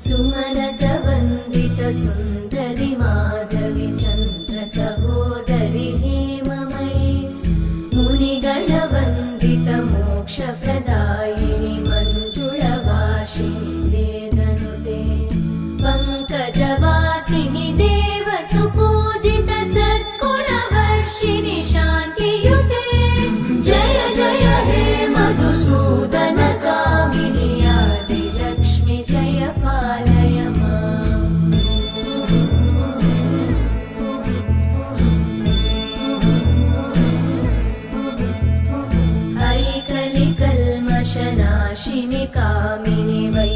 सुमनसवन्दित सुन्दरि माधवि चन्द्र सहोदरि हेममयि मुनिगणवन्दित मोक्षप्रदायिनि मञ्जुळभाषिणि वेदनुते पङ्कजवासिनि देवसुपूजित सद्गुणवर्षिणि शान्तियुते जय जय हे मधुसूदन कामिनि आदिलक्ष्मि जय पालय माम्। ऐकलिकल्मषनाशिनि कामिनि वै